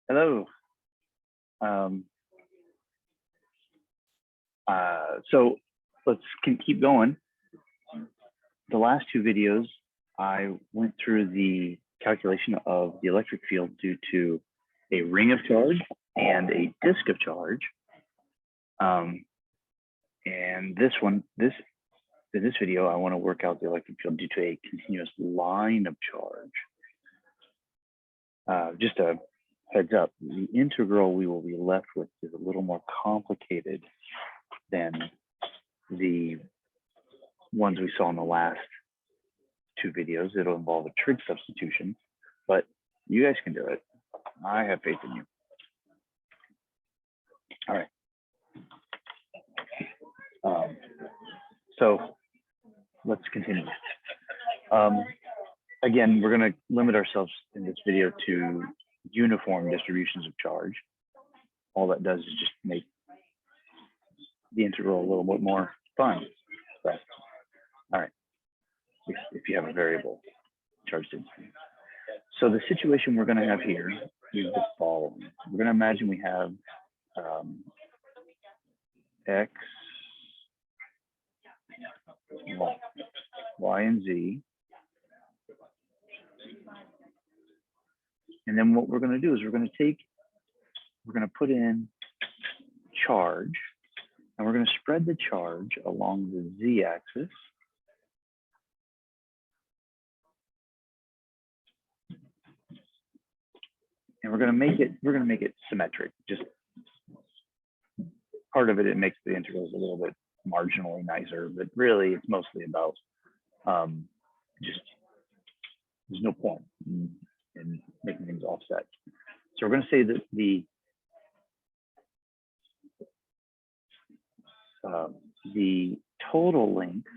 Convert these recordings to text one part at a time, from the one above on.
Hello. So let's keep going. The last two videos, I went through the calculation of the electric field due to a ring of charge and a disk of charge. And in this video, I want to work out the electric field due to a continuous line of charge. Just a heads up, the integral we will be left with is a little more complicated than the ones we saw in the last two videos. It'll involve a trig substitution, but you guys can do it. I have faith in you. All right. So let's continue. Again, we're going to limit ourselves in this video to uniform distributions of charge. All that does is just make the integral a little bit more fun. But, all right, if you have a variable charge density. So the situation we're going to have here is the following. We're going to imagine we have X, Y, and Z. And then what we're going to do is we're going to put in charge, and we're going to spread the charge along the Z axis. And we're going to make it symmetric. Just part of it makes the integrals a little bit marginally nicer, but really it's mostly about just there's no point in making things offset. So we're going to say that the total length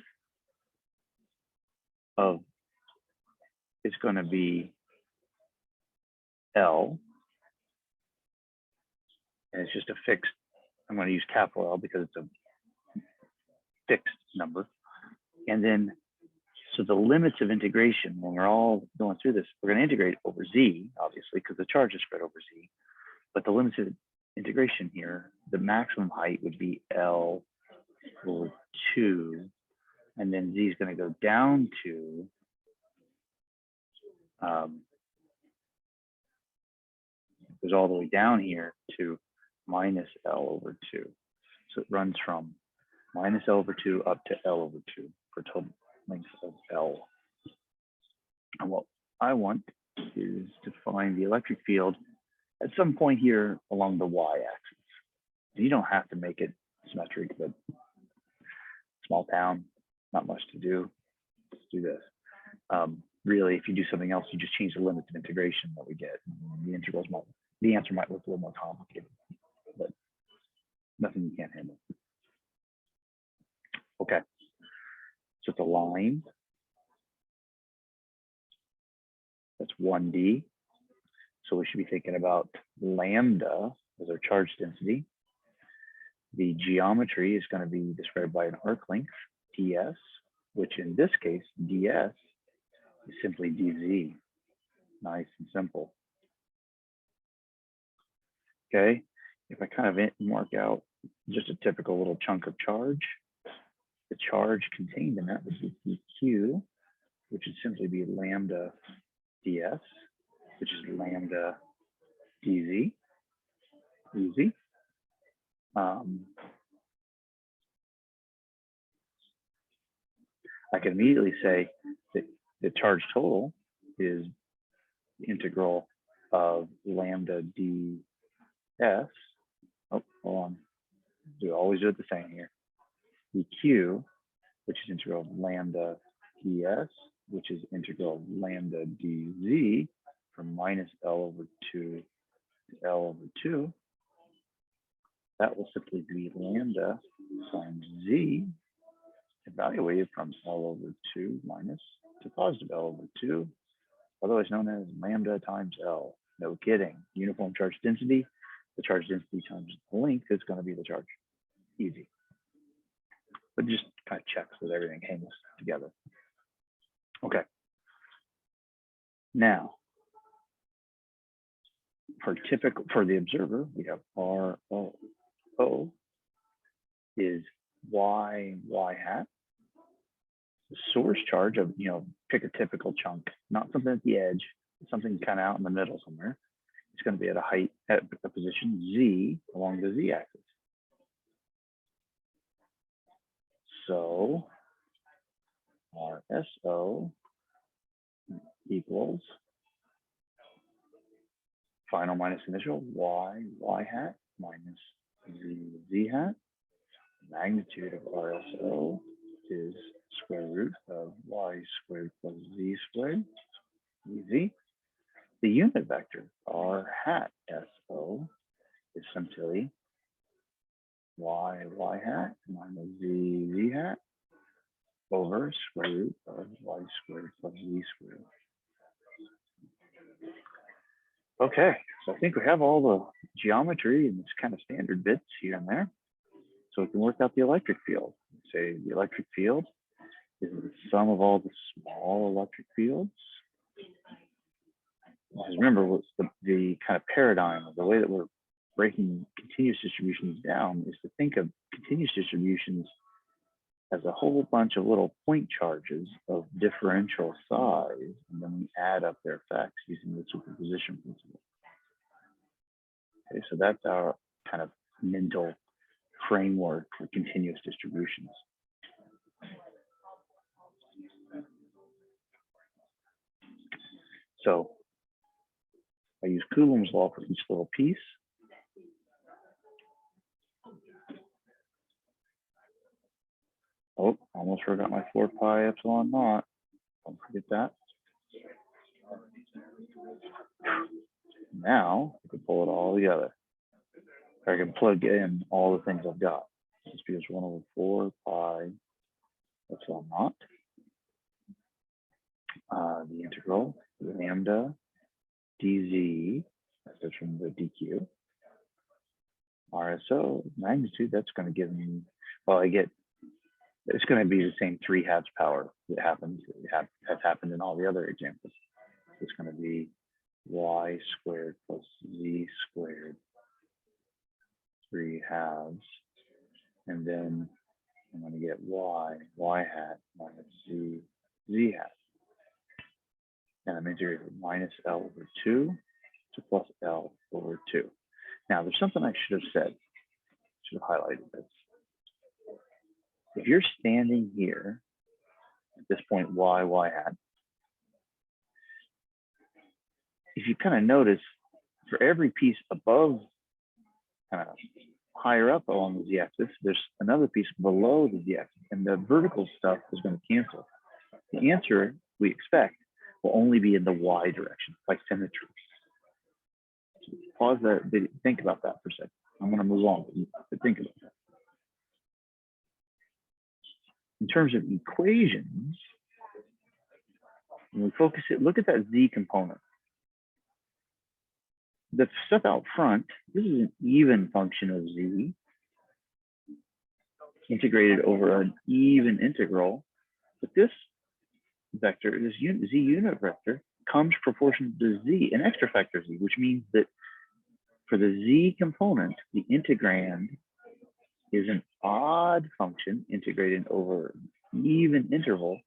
is going to be L, and it's just a fixed. I'm going to use capital L because it's a fixed number. And then, so the limits of integration, when we're all going through this, we're going to integrate over Z, obviously, because the charge is spread over Z. But the limits of integration here, the maximum height would be L over 2. And then Z is going to go down to goes all the way down here to minus L over 2. So it runs from minus L over 2 up to L over 2 for total length of L. And what I want is to find the electric field at some point here along the y-axis. You don't have to make it symmetric, but small town, not much to do. Let's do this. Really, if you do something else, you just change the limits of integration that we get. The answer might look a little more complicated, but nothing you can't handle. Okay, so it's a line. That's 1D. So we should be thinking about lambda as our charge density. The geometry is going to be described by an arc length, ds, which in this case, ds is simply dz. Nice and simple. Okay, if I kind of mark out just a typical little chunk of charge, the charge contained in that would be dq, which would simply be lambda ds, which is lambda dz, easy. I can immediately say that the charge total is the integral of lambda ds. Oh, hold on. We always do it the same here. dq, which is integral of lambda ds, which is integral of lambda dz from minus L over 2 to L over 2. That will simply be lambda times z evaluated from L over 2 minus to positive L over 2, otherwise known as lambda times L. No kidding. Uniform charge density. The charge density times the length is going to be the charge. Easy. But just kind of checks that everything hangs together. Okay. Now, for the observer, we have R, O. O is y hat. The source charge of, pick a typical chunk, not something at the edge, something kind of out in the middle somewhere. It's going to be at a height, at a position z along the z-axis. So RSO equals final minus initial y hat minus z hat. Magnitude of RSO is square root of y squared plus z squared, z. The unit vector r hat SO is simply y hat minus z hat over square root of y squared plus z squared. Okay, so I think we have all the geometry and this kind of standard bits here and there. So we can work out the electric field. Say the electric field is the sum of all the small electric fields. Because remember, what's the kind of paradigm of the way that we're breaking continuous distributions down is to think of continuous distributions as a whole bunch of little point charges of differential size, and then we add up their effects using the superposition principle. Okay, so that's our kind of mental framework for continuous distributions. So I use Coulomb's law for each little piece. Oh, almost forgot my 4 pi epsilon naught. Don't forget that. Now I can pull it all together. I can plug in all the things I've got. This is 1 over 4 pi epsilon naught. The integral lambda dz, that's from the dq. RSO magnitude, that's going to give me, well, it's going to be the same 3/2 power that has happened in all the other examples. It's going to be y squared plus z squared 3/2, and then I'm going to get y hat minus z hat, and I'm integrating minus L over 2 to plus L over 2. Now there's something I should have said, should have highlighted this. If you're standing here at this point y hat, if you kind of notice, for every piece above, kind of higher up along the z-axis, there's another piece below the z-axis, and the vertical stuff is going to cancel. The answer we expect will only be in the y direction, by symmetry. So pause there, think about that for a second. I'm going to move on, but think about that. In terms of equations, when we focus it, look at that z component. The stuff out front, this is an even function of z integrated over an even integral, but this vector, this z unit vector, comes proportional to z, an extra factor z, which means that for the z component, the integrand is an odd function integrated over an even interval.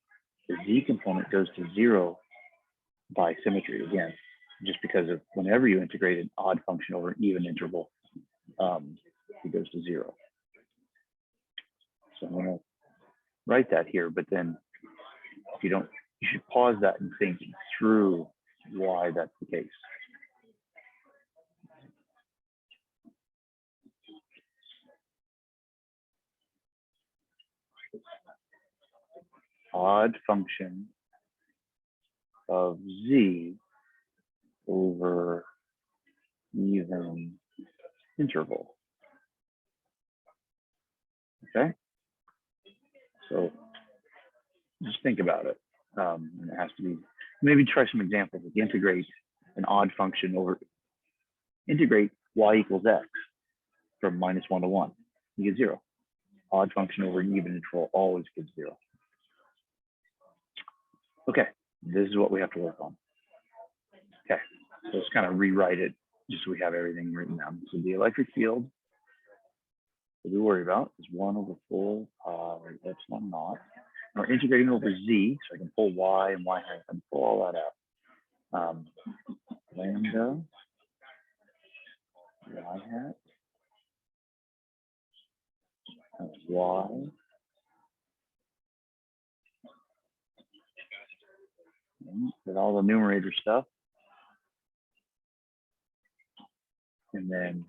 The z component goes to 0 by symmetry again, just because of whenever you integrate an odd function over an even interval, it goes to 0. So I'm going to write that here, but then if you don't, you should pause that and think through why that's the case. Odd function of z over even interval. Okay, so just think about it. And it has to be, maybe try some examples. Like integrate an odd function over, integrate y equals x from -1 to 1. You get 0. Odd function over an even interval always gives 0. Okay, this is what we have to work on. Okay, so let's kind of rewrite it just so we have everything written down. So the electric field that we worry about is 1 over 4 pi epsilon naught. And we're integrating over z, so I can pull y and y hat and pull all that out. Lambda y hat times y with all the numerator stuff, and then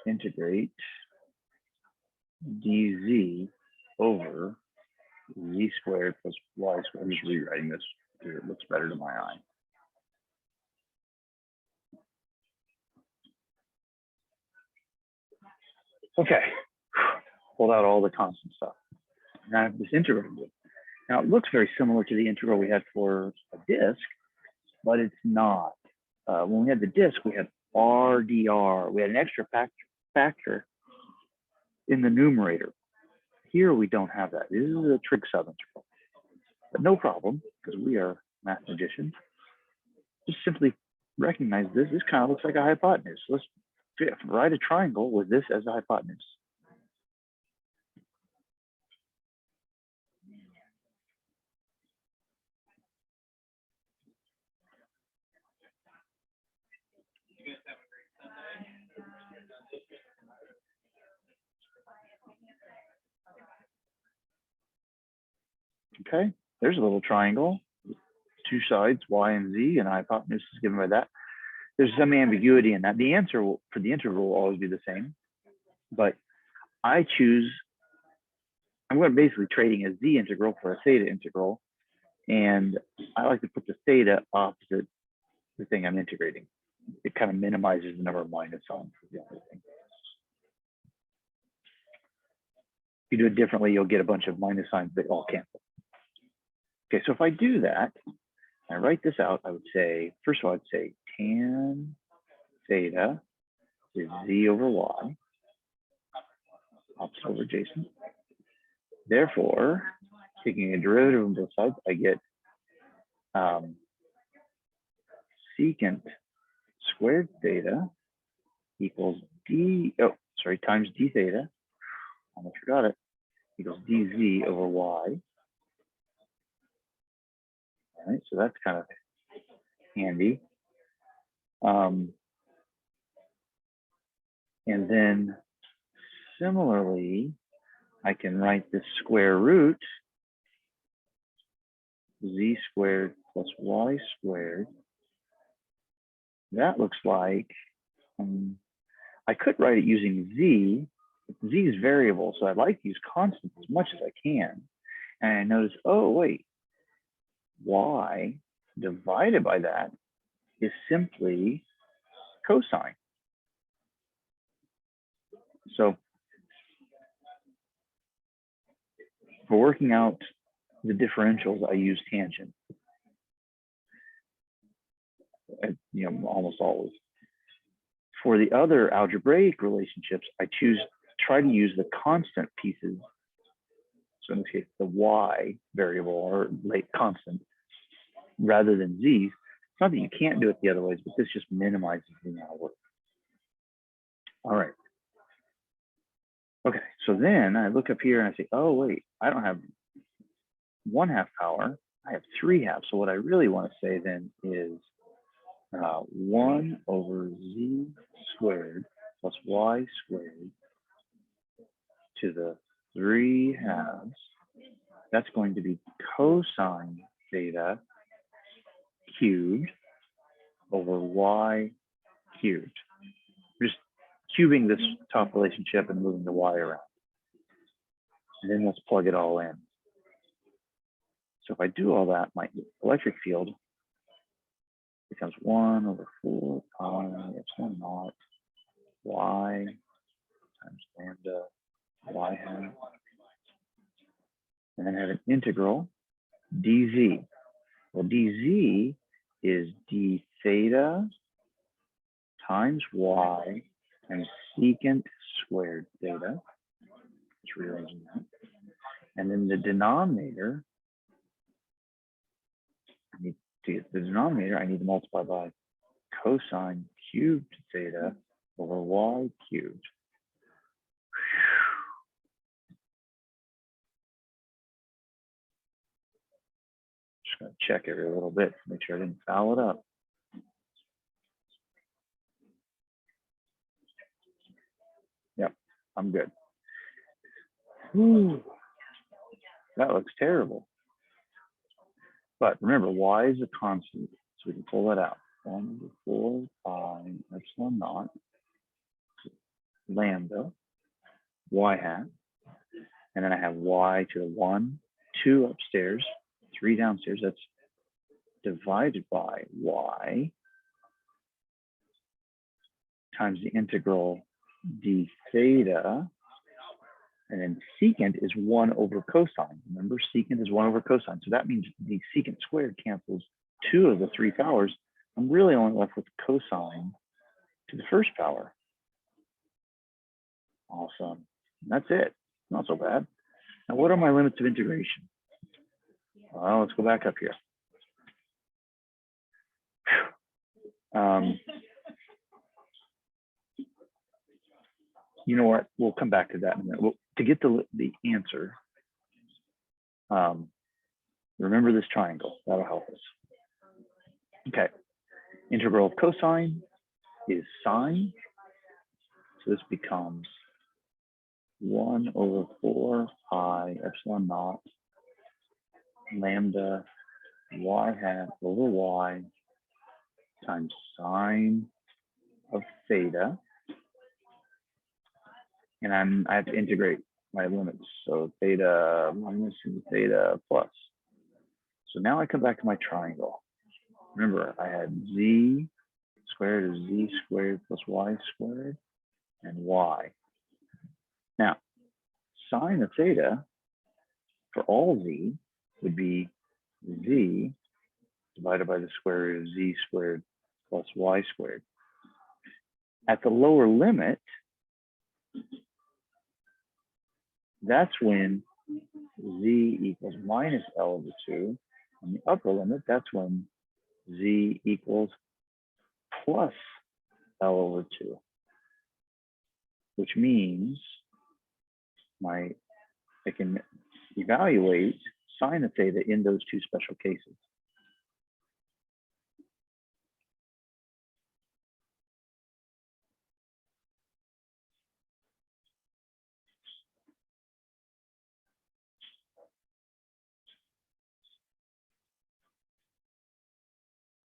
integrate dz over z squared plus y squared. I'm just rewriting this because it looks better to my eye. Okay, pulled out all the constant stuff. Now I have this integral. Now it looks very similar to the integral we had for a disk, but it's not. When we had the disk, we had RdR. We had an extra factor in the numerator. Here we don't have that. This is a trig subintegral, but no problem because we are math magicians. Just simply recognize this. This kind of looks like a hypotenuse. Let's write a triangle with this as a hypotenuse. Okay, there's a little triangle, 2 sides, y and z, and a hypotenuse is given by that. There's some ambiguity in that. The answer for the integral will always be the same, but I choose, I'm going to basically trading a z integral for a theta integral, and I like to put the theta opposite the thing I'm integrating. It kind of minimizes the number of minus signs. If you do it differently, you'll get a bunch of minus signs that all cancel. Okay, so if I do that, I write this out, I would say, first of all, I'd say tan theta is z over y, opposite over adjacent. Therefore, taking a derivative on both sides, I get secant squared theta equals times d theta, almost forgot it, equals dz over y. All right, so that's kind of handy. And then similarly, I can write the square root z squared plus y squared. That looks like, I could write it using z. Z is variable, so I'd like to use constants as much as I can. And I notice, oh wait, y divided by that is simply cosine. So for working out the differentials, I use tangent. Almost always. For the other algebraic relationships, I try to use the constant pieces. So in this case, the y variable or constant rather than z's. It's not that you can't do it the other ways, but this just minimizes the amount of work. All right. Okay, so then I look up here and I say, oh wait, I don't have 1/2 power, I have 3/2. So what I really want to say then is 1 over z squared plus y squared to the 3/2. That's going to be cosine theta cubed over y cubed. Just cubing this top relationship and moving the y around. And then let's plug it all in. So if I do all that, my electric field becomes 1 over 4 pi epsilon naught y times lambda y hat. And then I have an integral dz. Well, dz is d theta times y times secant squared theta. Just rearranging that. And then the denominator, I need to multiply by cosine cubed theta over y cubed. Just gonna check every little bit to make sure I didn't foul it up. Yep, I'm good. Whew. That looks terrible. But remember, y is a constant, so we can pull that out. 1/4 pi epsilon naught lambda y hat. And then I have y to the 1, 2 upstairs, 3 downstairs. That's divided by y times the integral d theta. And then secant is 1 over cosine. Remember, secant is 1 over cosine. So that means the secant squared cancels 2 of the 3 powers. I'm really only left with cosine to the first power. Awesome. That's it. Not so bad. Now, what are my limits of integration? Well, let's go back up here. You know what? We'll come back to that in a minute. Well, to get the answer, remember this triangle. That'll help us. Okay. Integral of cosine is sine. So this becomes 1/4 pi epsilon naught lambda y hat over y times sine of theta. And I have to integrate my limits. So theta minus and theta plus. So now I come back to my triangle. Remember, I had z squared is z squared plus y squared and y. Now, sine of theta for all z would be z divided by the square root of z squared plus y squared. At the lower limit, that's when z equals minus L over 2. On the upper limit, that's when z equals plus L over 2, which means I can evaluate sine of theta in those two special cases.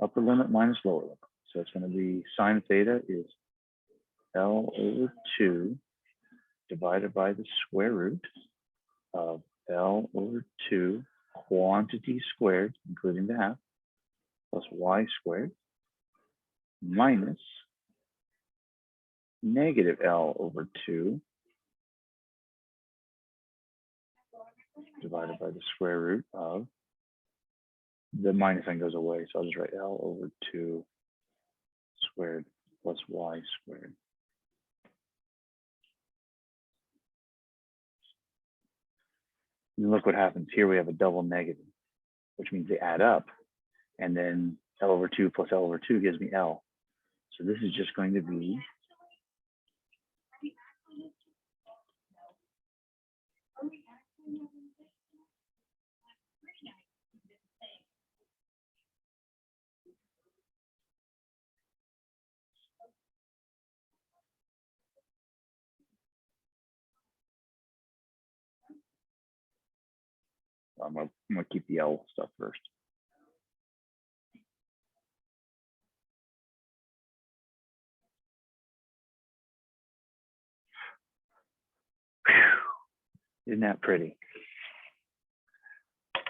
Upper limit minus lower limit. So it's going to be sine of theta is L over 2 divided by the square root of L over 2 quantity squared, including the half, plus y squared, minus negative L over 2 divided by the square root of, the minus sign goes away, so I'll just write L over 2 squared plus y squared. And look what happens here. We have a double negative, which means they add up. And then L over 2 plus L over 2 gives me L. So this is just going to be I'm gonna keep the L stuff first. Whew. Isn't that pretty?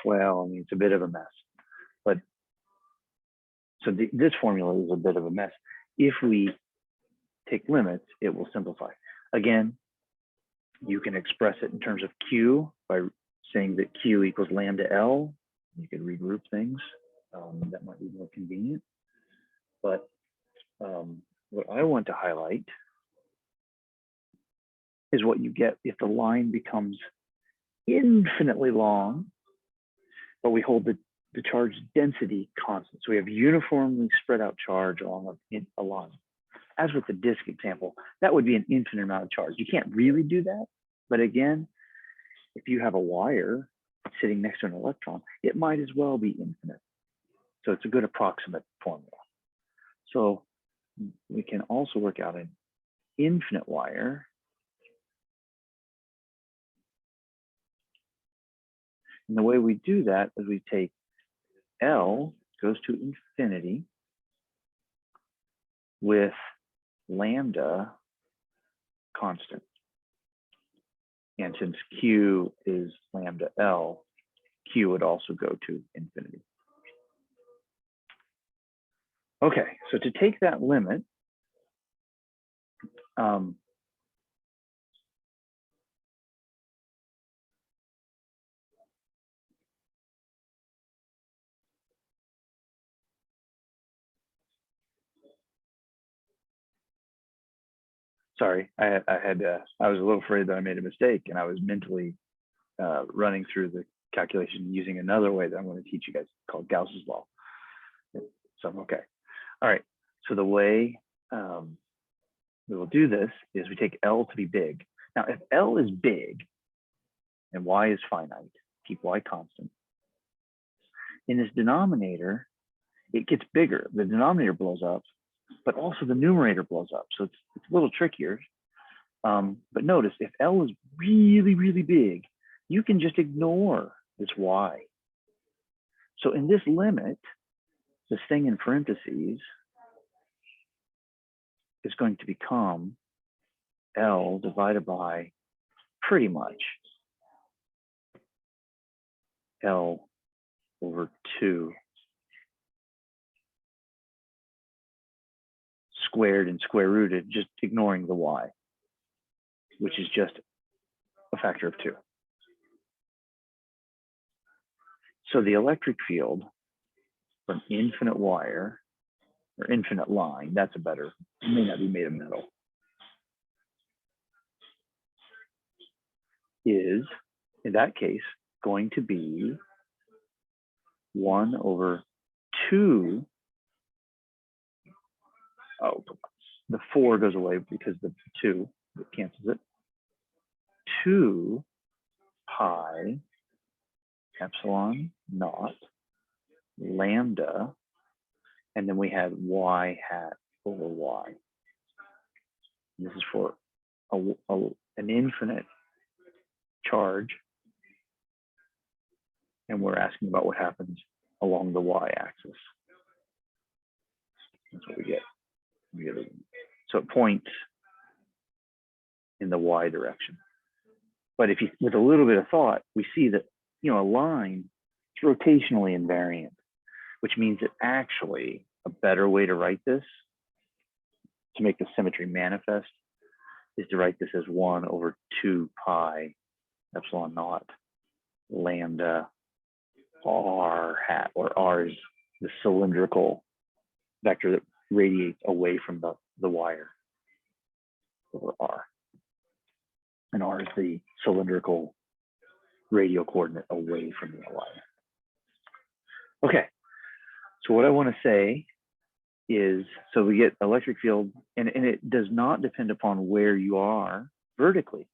Well, I mean, it's a bit of a mess, but so this formula is a bit of a mess. If we take limits, it will simplify. Again, you can express it in terms of Q by saying that Q equals lambda L. You could regroup things. That might be more convenient. But what I want to highlight is what you get if the line becomes infinitely long, but we hold the charge density constant. So we have uniformly spread out charge along a line. as with the disk example, that would be an infinite amount of charge. You can't really do that. But again, if you have a wire sitting next to an electron, it might as well be infinite. So it's a good approximate formula. So we can also work out an infinite wire. And the way we do that is we take L goes to infinity with lambda constant. And since Q is lambda L, Q would also go to infinity. Okay, so to take that limit, sorry, I was a little afraid that I made a mistake, and I was mentally running through the calculation using another way that I'm going to teach you guys called Gauss's law. So okay, all right. So the way we will do this is we take L to be big. Now, if L is big and Y is finite, keep Y constant. In this denominator, it gets bigger. The denominator blows up, but also the numerator blows up. So it's a little trickier. But notice, if L is really, really big, you can just ignore this Y. So in this limit, this thing in parentheses is going to become L divided by pretty much L over 2 squared and square rooted, just ignoring the Y, which is just a factor of 2. So the electric field from infinite wire or infinite line, that's a better, it may not be made of metal, is in that case going to be 1 over 2. Oh, the 4 goes away because the 2 cancels it. 2 pi epsilon naught lambda, and then we had y hat over y. And this is for an infinite charge, and we're asking about what happens along the y-axis. That's what we get. So it points in the y direction. But if you, with a little bit of thought, we see that, you know, a line is rotationally invariant, which means that actually a better way to write this, to make the symmetry manifest, is to write this as 1 over 2 pi epsilon naught lambda r hat, or r is the cylindrical vector that radiates away from the wire over r. And r is the cylindrical radial coordinate away from the wire. Okay, so what I want to say is, so we get electric field, and it does not depend upon where you are vertically,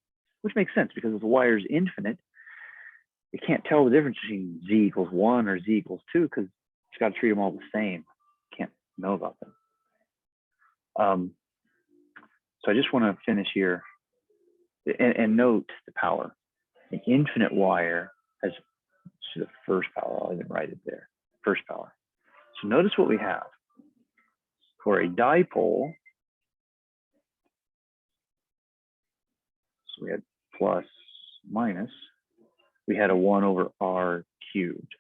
which makes sense because if the wire is infinite, it can't tell the difference between z equals 1 or z equals 2 because it's got to treat them all the same. Can't know about them. So I just want to finish here and note the power. An infinite wire has the first power. I'll even write it there. First power. So notice what we have. For a dipole, so we had plus, minus, we had a 1 over r cubed.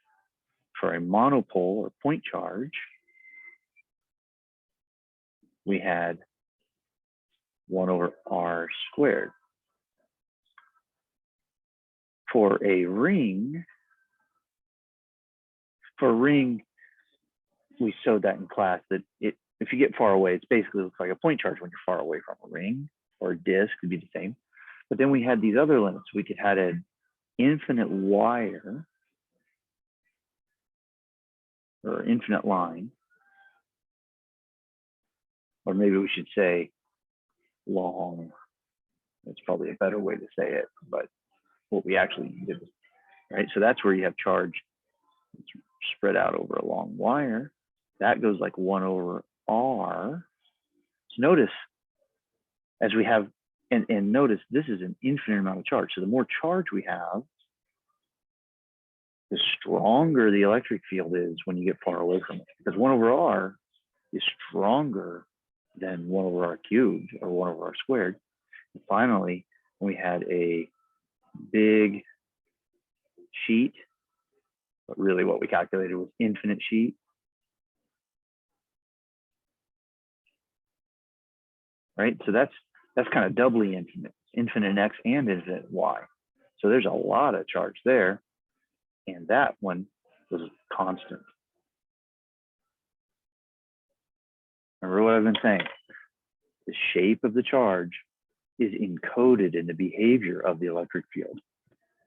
For a monopole or point charge, we had 1 over r squared. For a ring, we showed that in class that if you get far away, it basically looks like a point charge when you're far away from a ring, or a disk would be the same. But then we had these other limits. We could have an infinite wire or infinite line or maybe we should say long. That's probably a better way to say it, but what we actually needed, right? So that's where you have charge spread out over a long wire. That goes like 1 over r. So notice, as we have, and notice this is an infinite amount of charge. So the more charge we have, the stronger the electric field is when you get far away from it. Because 1 over r is stronger than 1 over r cubed or 1 over r squared. And finally, when we had a big sheet, but really what we calculated was infinite sheet, right? So that's kind of doubly infinite, infinite x and infinite y. So there's a lot of charge there, and that one was constant. Remember what I've been saying? The shape of the charge is encoded in the behavior of the electric field.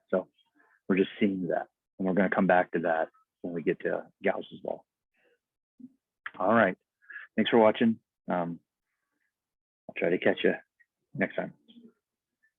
So we're just seeing that, and we're going to come back to that when we get to Gauss's law. All right, thanks for watching. I'll try to catch you next time.